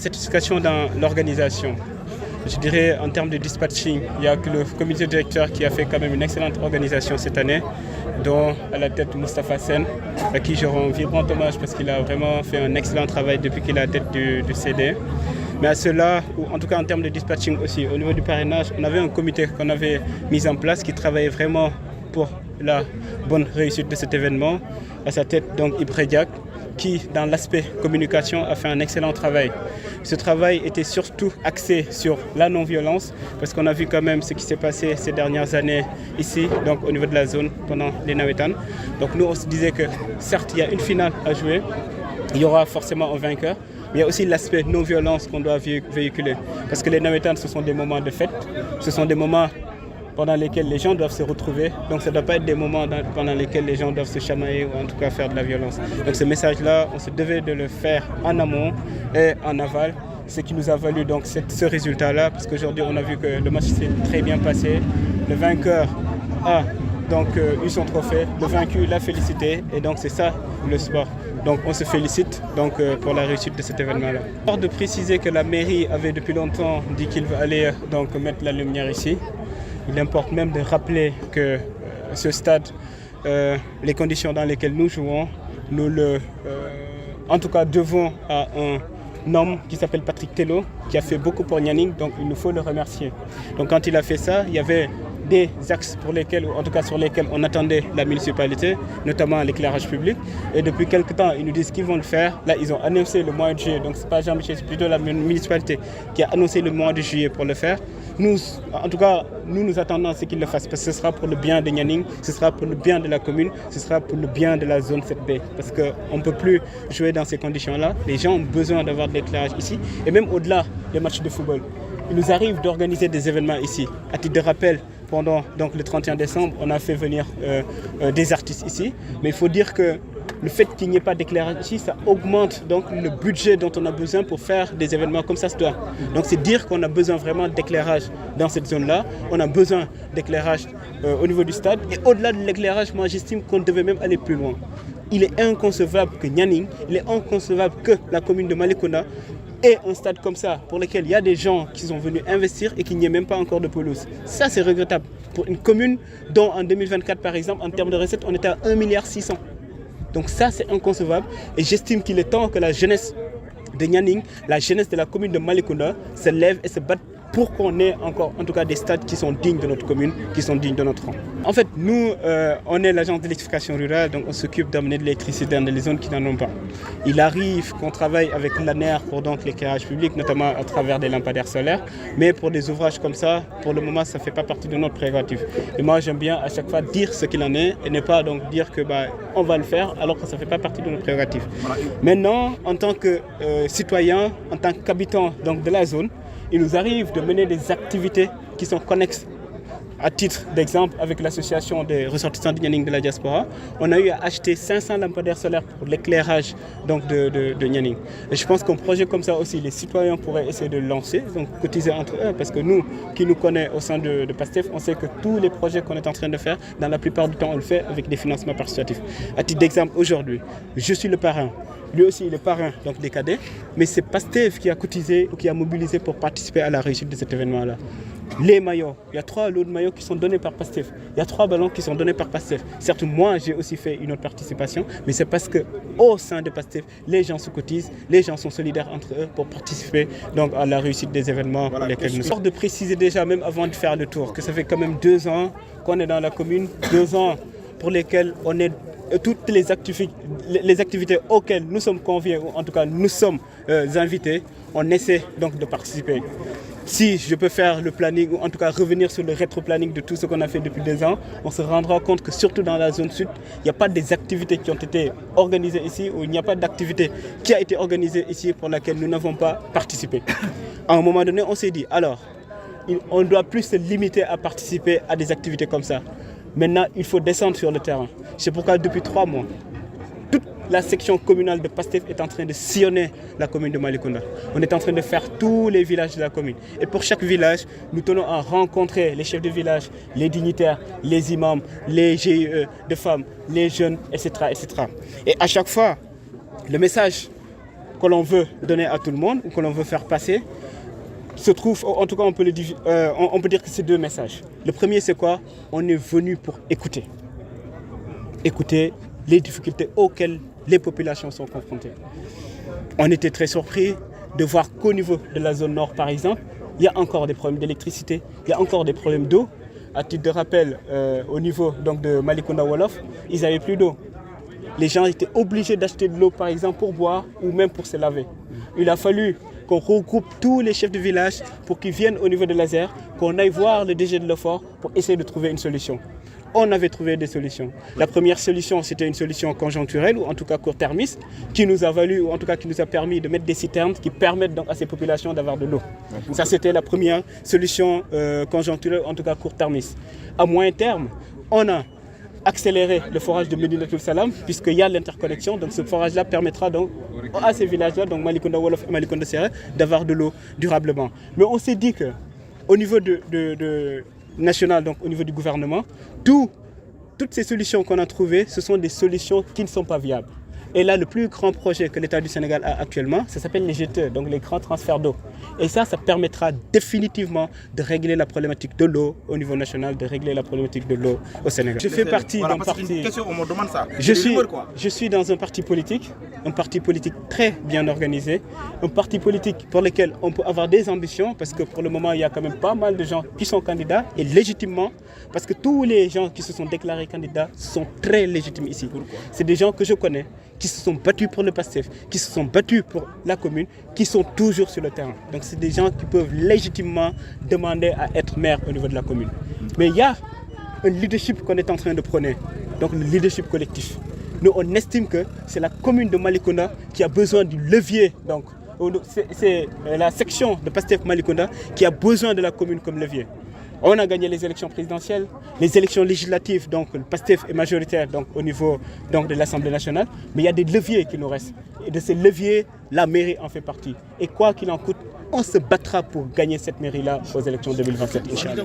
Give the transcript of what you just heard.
satisfaction dans l'organisation. Je dirais en termes de dispatching, il y a que le comité directeur qui a fait quand même une excellente organisation cette année, dont à la tête Moustapha Sen, à qui je rends vibrant hommage parce qu'il a vraiment fait un excellent travail depuis qu'il est à la tête du CD. Mais à cela, ou en tout cas en termes de dispatching aussi, au niveau du parrainage, on avait un comité qu'on avait mis en place qui travaillait vraiment pour la bonne réussite de cet événement. À sa tête, donc Ibra Diak, qui, dans l'aspect communication, a fait un excellent travail. Ce travail était surtout axé sur la non-violence, parce qu'on a vu quand même ce qui s'est passé ces dernières années ici, donc au niveau de la zone, pendant les Nawetan. Donc nous, on se disait que, certes, il y a une finale à jouer, il y aura forcément un vainqueur, mais il y a aussi l'aspect non-violence qu'on doit véhiculer. Parce que les Nawetan, ce sont des moments de fête, ce sont des moments pendant lesquels les gens doivent se retrouver. Donc ça ne doit pas être des moments pendant lesquels les gens doivent se chamailler ou en tout cas faire de la violence. Donc ce message-là, on se devait de le faire en amont et en aval, ce qui nous a valu donc ce résultat-là, parce qu'aujourd'hui on a vu que le match s'est très bien passé. Le vainqueur a donc eu son trophée, le vaincu l'a félicité, et donc c'est ça le sport. Donc on se félicite donc, pour la réussite de cet événement-là. Hors de préciser que la mairie avait depuis longtemps dit qu'il allait donc mettre la lumière ici. Il importe même de rappeler que ce stade, les conditions dans lesquelles nous jouons, nous en tout cas devons à un homme qui s'appelle Patrick Tello, qui a fait beaucoup pour Nianing, donc il nous faut le remercier. Donc quand il a fait ça, il y avait des axes pour lesquels, ou en tout cas sur lesquels on attendait la municipalité, notamment l'éclairage public. Et depuis quelques temps, ils nous disent qu'ils vont le faire. Là, ils ont annoncé le mois de juillet, donc ce n'est pas Jean-Michel, c'est plutôt la municipalité qui a annoncé le mois de juillet pour le faire. Nous, en tout cas, nous attendons à ce qu'ils le fassent, parce que ce sera pour le bien de Nianing, ce sera pour le bien de la commune, ce sera pour le bien de la zone 7B. Parce qu'on ne peut plus jouer dans ces conditions-là. Les gens ont besoin d'avoir de l'éclairage ici, et même au-delà des matchs de football. Il nous arrive d'organiser des événements ici. À titre de rappel, pendant donc, le 31 décembre, on a fait venir des artistes ici. Mais il faut dire que le fait qu'il n'y ait pas d'éclairage ici, ça augmente donc le budget dont on a besoin pour faire des événements comme ça se doit. Donc c'est dire qu'on a besoin vraiment d'éclairage dans cette zone-là. On a besoin d'éclairage au niveau du stade. Et au-delà de l'éclairage, moi j'estime qu'on devait même aller plus loin. Il est inconcevable que Nianing, il est inconcevable que la commune de Malicounda ait un stade comme ça, pour lequel il y a des gens qui sont venus investir et qu'il n'y ait même pas encore de pelouse. Ça, c'est regrettable. Pour une commune dont, en 2024, par exemple, en termes de recettes, on était à 1,6 milliard. Donc ça, c'est inconcevable. Et j'estime qu'il est temps que la jeunesse de Nianing, la jeunesse de la commune de Malicounda, se lève et se batte pour qu'on ait encore, en tout cas, des stades qui sont dignes de notre commune, qui sont dignes de notre rang. En fait, nous, on est l'agence d'électrification rurale, donc on s'occupe d'amener de l'électricité dans les zones qui n'en ont pas. Il arrive qu'on travaille avec l'ANER pour donc l'éclairage public, notamment à travers des lampadaires solaires, mais pour des ouvrages comme ça, pour le moment, ça ne fait pas partie de notre prérogative. Et moi, j'aime bien à chaque fois dire ce qu'il en est et ne pas donc dire que on va le faire alors que ça ne fait pas partie de notre prérogative. Maintenant, en tant que citoyen, en tant qu'habitant de la zone, il nous arrive de mener des activités qui sont connexes. À titre d'exemple, avec l'association des ressortissants de Nianing de la diaspora, on a eu à acheter 500 lampadaires solaires pour l'éclairage de Nianing. Et je pense qu'un projet comme ça aussi, les citoyens pourraient essayer de le lancer, donc cotiser entre eux, parce que nous, qui nous connaissons au sein de PASTEF, on sait que tous les projets qu'on est en train de faire, dans la plupart du temps, on le fait avec des financements participatifs. À titre d'exemple, aujourd'hui, je suis le parrain. Lui aussi, il est parrain donc des cadets, mais c'est PASTEF qui a cotisé ou qui a mobilisé pour participer à la réussite de cet événement-là. Les maillots, il y a 3 lots de maillots qui sont donnés par PASTEF. Il y a 3 ballons qui sont donnés par PASTEF. Certes, moi, j'ai aussi fait une autre participation, mais c'est parce qu'au sein de PASTEF, les gens se cotisent, les gens sont solidaires entre eux pour participer donc, à la réussite des événements pour lesquels nous sommes. De préciser déjà, même avant de faire le tour, que ça fait quand même 2 ans qu'on est dans la commune, 2 ans pour lesquels on est toutes les activités auxquelles nous sommes conviés, ou en tout cas nous sommes invités, on essaie donc de participer. Si je peux faire le planning, ou en tout cas revenir sur le rétro-planning de tout ce qu'on a fait depuis 2 ans, on se rendra compte que surtout dans la zone sud, il n'y a pas des activités qui ont été organisées ici, ou il n'y a pas d'activité qui a été organisée ici pour laquelle nous n'avons pas participé. À un moment donné, on s'est dit, alors, on ne doit plus se limiter à participer à des activités comme ça. Maintenant, il faut descendre sur le terrain. C'est pourquoi depuis 3 mois, toute la section communale de PASTEF est en train de sillonner la commune de Malicounda. On est en train de faire tous les villages de la commune. Et pour chaque village, nous tenons à rencontrer les chefs de village, les dignitaires, les imams, les GIE de femmes, les jeunes, etc., etc. Et à chaque fois, le message que l'on veut donner à tout le monde ou que l'on veut faire passer se trouve, en tout cas on peut dire que c'est deux messages. Le premier c'est quoi? On est venu pour écouter. Écouter les difficultés auxquelles les populations sont confrontées. On était très surpris de voir qu'au niveau de la zone nord par exemple, il y a encore des problèmes d'électricité, il y a encore des problèmes d'eau. À titre de rappel, au niveau donc, de Malicounda Wolof, ils n'avaient plus d'eau. Les gens étaient obligés d'acheter de l'eau par exemple pour boire ou même pour se laver. Il a fallu qu'on regroupe tous les chefs de village pour qu'ils viennent au niveau de l'Azer, qu'on aille voir le DG de l'OFOR pour essayer de trouver une solution. On avait trouvé des solutions. La première solution, c'était une solution conjoncturelle ou en tout cas court-termiste qui nous a valu ou en tout cas qui nous a permis de mettre des citernes qui permettent donc à ces populations d'avoir de l'eau. Ça, c'était la première solution conjoncturelle, en tout cas court-termiste. À moyen terme, on a accélérer le forage de Médinatoul Salam puisqu'il y a l'interconnexion. Donc ce forage-là permettra donc à ces villages-là, donc Malicounda Wolof et Malicounda Séré, d'avoir de l'eau durablement. Mais on s'est dit qu'au niveau national, donc au niveau du gouvernement, toutes ces solutions qu'on a trouvées, ce sont des solutions qui ne sont pas viables. Et là, le plus grand projet que l'État du Sénégal a actuellement, ça s'appelle les GTE, donc les grands transferts d'eau. Et ça permettra définitivement de régler la problématique de l'eau au niveau national, de régler la problématique de l'eau au Sénégal. Je fais partie d'un parti... Je suis dans un parti politique très bien organisé, un parti politique pour lequel on peut avoir des ambitions, parce que pour le moment, il y a quand même pas mal de gens qui sont candidats, et légitimement, parce que tous les gens qui se sont déclarés candidats sont très légitimes ici. C'est des gens que je connais, qui se sont battus pour le PASTEF, qui se sont battus pour la commune, qui sont toujours sur le terrain. Donc c'est des gens qui peuvent légitimement demander à être maire au niveau de la commune. Mais il y a un leadership qu'on est en train de prôner, donc le leadership collectif. Nous, on estime que c'est la commune de Malicounda qui a besoin du levier. Donc c'est la section de PASTEF Malicounda qui a besoin de la commune comme levier. On a gagné les élections présidentielles, les élections législatives, donc le PASTEF est majoritaire donc, au niveau donc, de l'Assemblée nationale, mais il y a des leviers qui nous restent. Et de ces leviers, la mairie en fait partie. Et quoi qu'il en coûte, on se battra pour gagner cette mairie-là aux élections 2027, Inch'Allah.